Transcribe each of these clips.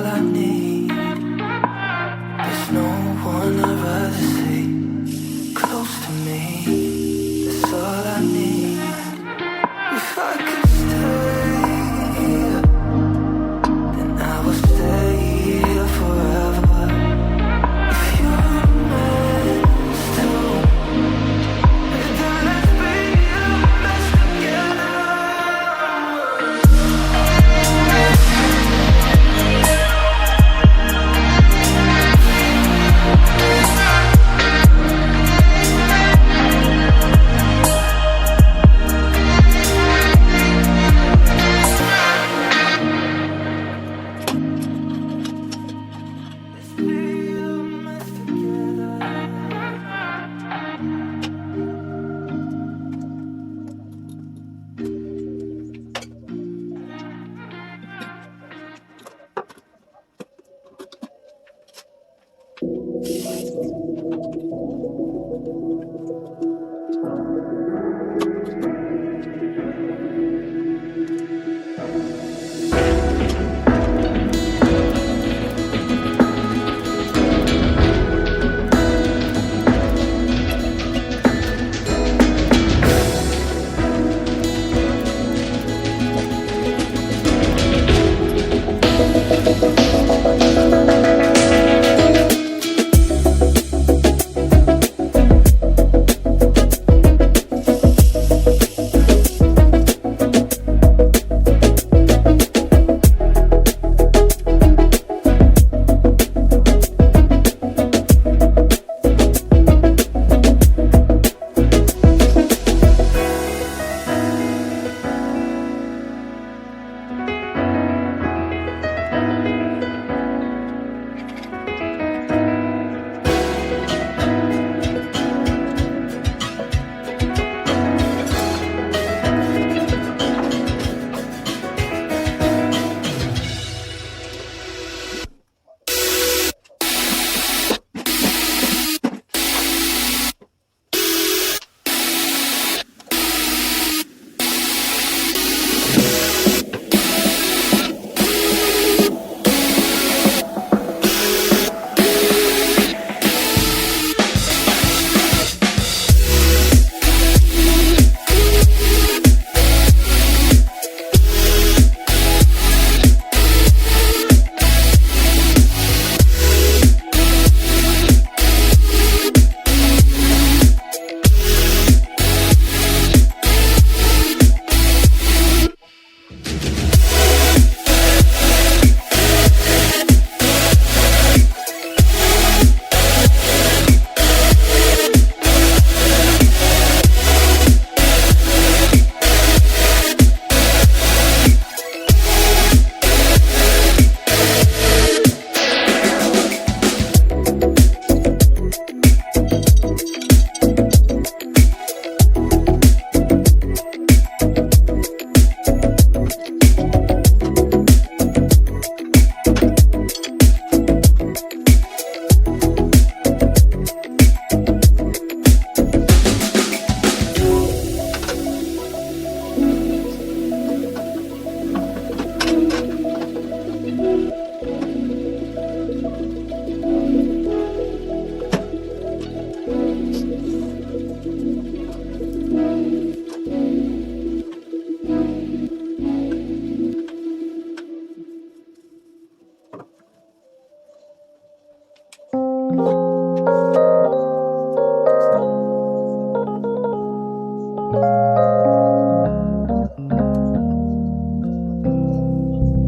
I need. There's no one I'd rather see close to me. That's all I need. If I could stay, then I will stay here forever. If you're meant to, then let's be the best together.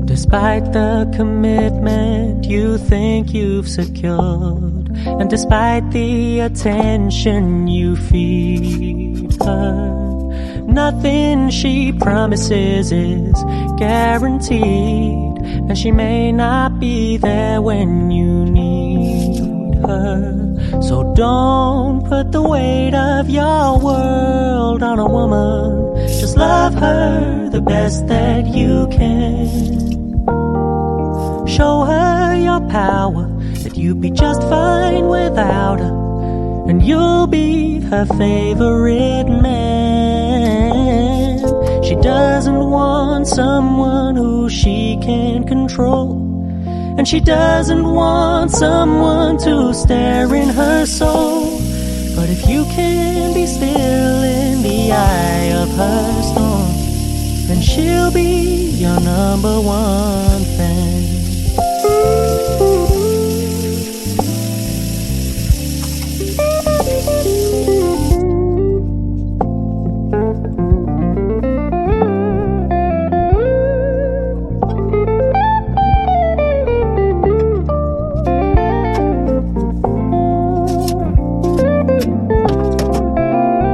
Despite the commitment you think you've secured, and despite the attention you feed her, nothing she promises is guaranteed, and she may not be there when you need her. So don't put the weight of your world on a woman. Just love her the best that you can. Show her your power, that you'd be just fine without her, and you'll be her favorite man. She doesn't want someone who she can control, And she doesn't want someone to stare in her soul. But if you can be still in the eye of her storm, then she'll be your number one fan.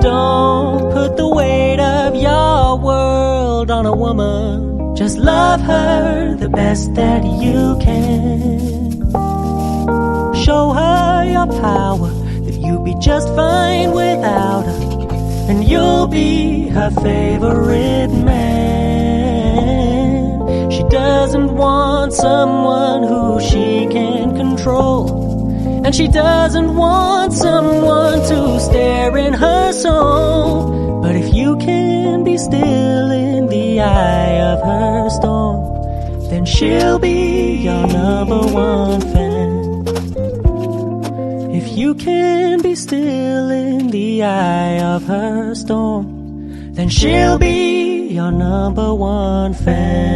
Don't put the weight of your world on a woman. Just love her the best that you can. Show her your power, that you'll be just fine without her, and you'll be her favorite man. She doesn't want someone who she can control, and she doesn't want someone to stare in her soul. But if you can be still in the eye of her storm, then she'll be your number one fan. If you can be still in the eye of her storm, then she'll be your number one fan.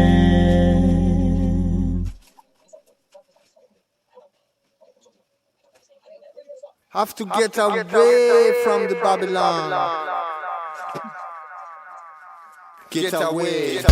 Have to get away from the Babylon. Get away.